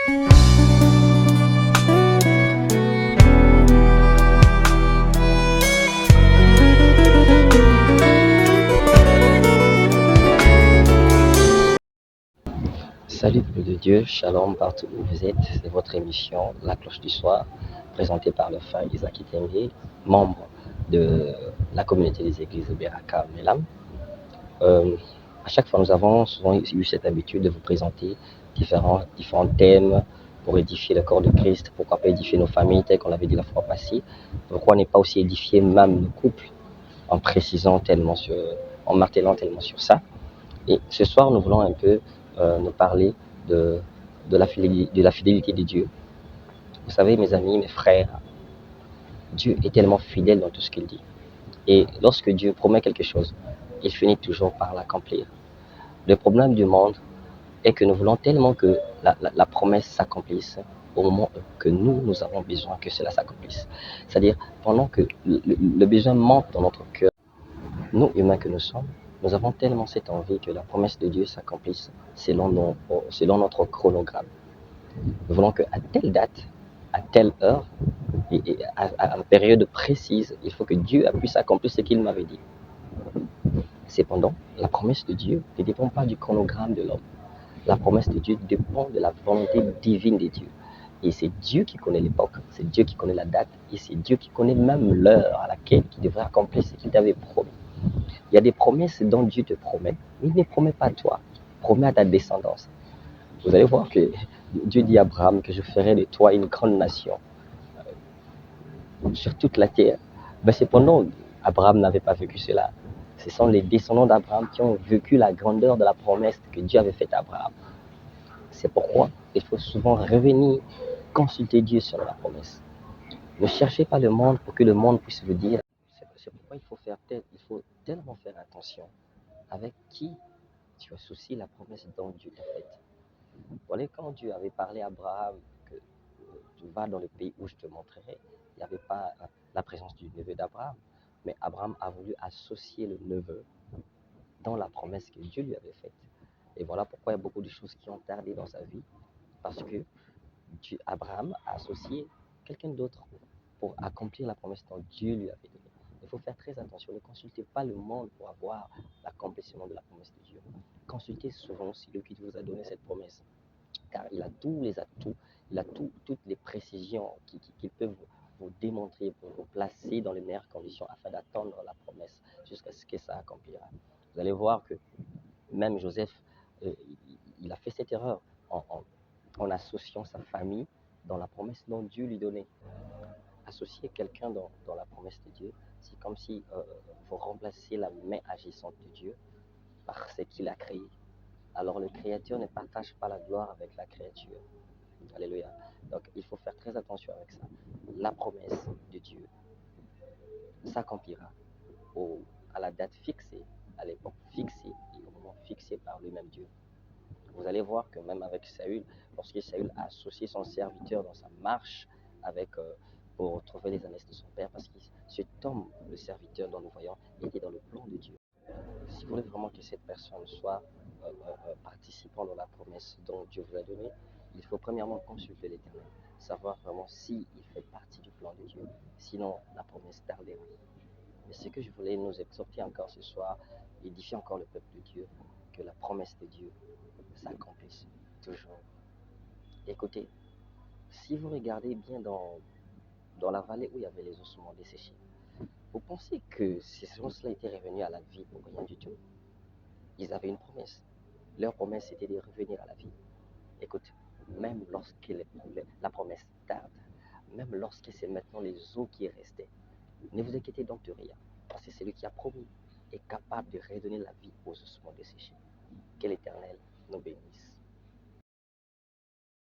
Salut peuple de Dieu, shalom partout où vous êtes. C'est votre émission La Cloche du Soir, présentée par le frère Isaac Itenge, membre de la communauté des églises de Beraka Melam. À chaque fois, nous avons souvent eu cette habitude de vous présenter différents thèmes pour édifier le corps de Christ, pourquoi pas édifier nos familles, tel qu'on l'avait dit la fois passée, pourquoi ne pas aussi édifier même nos couples en en martelant tellement sur ça. Et ce soir, nous voulons un peu nous parler de, de la fidélité de Dieu. Vous savez, mes amis, mes frères, Dieu est tellement fidèle dans tout ce qu'il dit. Et lorsque Dieu promet quelque chose, il finit toujours par l'accomplir. Le problème du monde est que nous voulons tellement que la promesse s'accomplisse au moment que nous avons besoin que cela s'accomplisse. C'est-à-dire, pendant que le besoin monte dans notre cœur, nous, humains que nous sommes, nous avons tellement cette envie que la promesse de Dieu s'accomplisse selon notre chronogramme. Nous voulons qu'à telle date, à telle heure, et à une période précise, il faut que Dieu puisse accomplir ce qu'il m'avait dit. Cependant, la promesse de Dieu ne dépend pas du chronogramme de l'homme. La promesse de Dieu dépend de la volonté divine de Dieu. Et c'est Dieu qui connaît l'époque, c'est Dieu qui connaît la date, et c'est Dieu qui connaît même l'heure à laquelle il devrait accomplir ce qu'il t'avait promis. Il y a des promesses dont Dieu te promet, mais il ne promet pas à toi, il promet à ta descendance. Vous allez voir que Dieu dit à Abraham que je ferai de toi une grande nation sur toute la terre. Mais cependant, Abraham n'avait pas vécu cela. Ce sont les descendants d'Abraham qui ont vécu la grandeur de la promesse que Dieu avait faite à Abraham. C'est pourquoi il faut souvent revenir consulter Dieu sur la promesse. Ne cherchez pas le monde pour que le monde puisse vous dire. C'est pourquoi il faut tellement faire attention avec qui tu associes la promesse dont Dieu t'a faite. Vous voyez, quand Dieu avait parlé à Abraham que tu vas dans le pays où je te montrerai, il n'y avait pas la présence du neveu d'Abraham, mais Abraham a voulu associer le neveu dans la promesse que Dieu lui avait faite. Et voilà pourquoi il y a beaucoup de choses qui ont tardé dans sa vie, parce que Abraham a associé quelqu'un d'autre pour accomplir la promesse dont Dieu lui avait donnée. Il faut faire très attention. Ne consultez pas le monde pour avoir l'accomplissement de la promesse de Dieu. Consultez souvent celui qui vous a donné cette promesse, car il a tous les atouts, il a toutes les précisions qui peuvent vous démontrer, pour vous placer dans les meilleures conditions afin d'attendre la promesse jusqu'à ce que ça accomplira. Vous allez voir que même Joseph, il a fait cette erreur en associant sa famille dans la promesse dont Dieu lui donnait. Associer quelqu'un dans la promesse de Dieu, c'est comme si vous remplacez la main agissante de Dieu par ce qu'il a créé. Alors le Créateur ne partage pas la gloire avec la créature. Alléluia. Donc il faut faire très attention avec ça. La promesse de Dieu s'accomplira à la date fixée, à l'époque fixée et au moment fixé par lui-même Dieu. Vous allez voir que même avec Saül, lorsque Saül a associé son serviteur dans sa marche pour retrouver les annexes de son père, parce que cet homme, le serviteur dont nous voyons, était dans le plan de Dieu. Si vous voulez vraiment que cette personne soit participant dans la promesse dont Dieu vous a donnée, il faut premièrement consulter l'Éternel, savoir vraiment s'il fait partie du plan de Dieu. Sinon, la promesse tardera. Mais ce que je voulais nous exhorter encore ce soir, édifier encore le peuple de Dieu, que la promesse de Dieu s'accomplisse toujours. Écoutez, si vous regardez bien dans la vallée où il y avait les ossements desséchés, vous pensez que ces gens-là étaient revenus à la vie pour rien du tout? Ils avaient une promesse. Leur promesse était de revenir à la vie. Écoute, même lorsque la promesse tarde, même lorsque c'est maintenant les eaux qui restaient, ne vous inquiétez donc de rien, parce que celui qui a promis est capable de redonner la vie aux ossements desséchés. Que l'Éternel nous bénisse.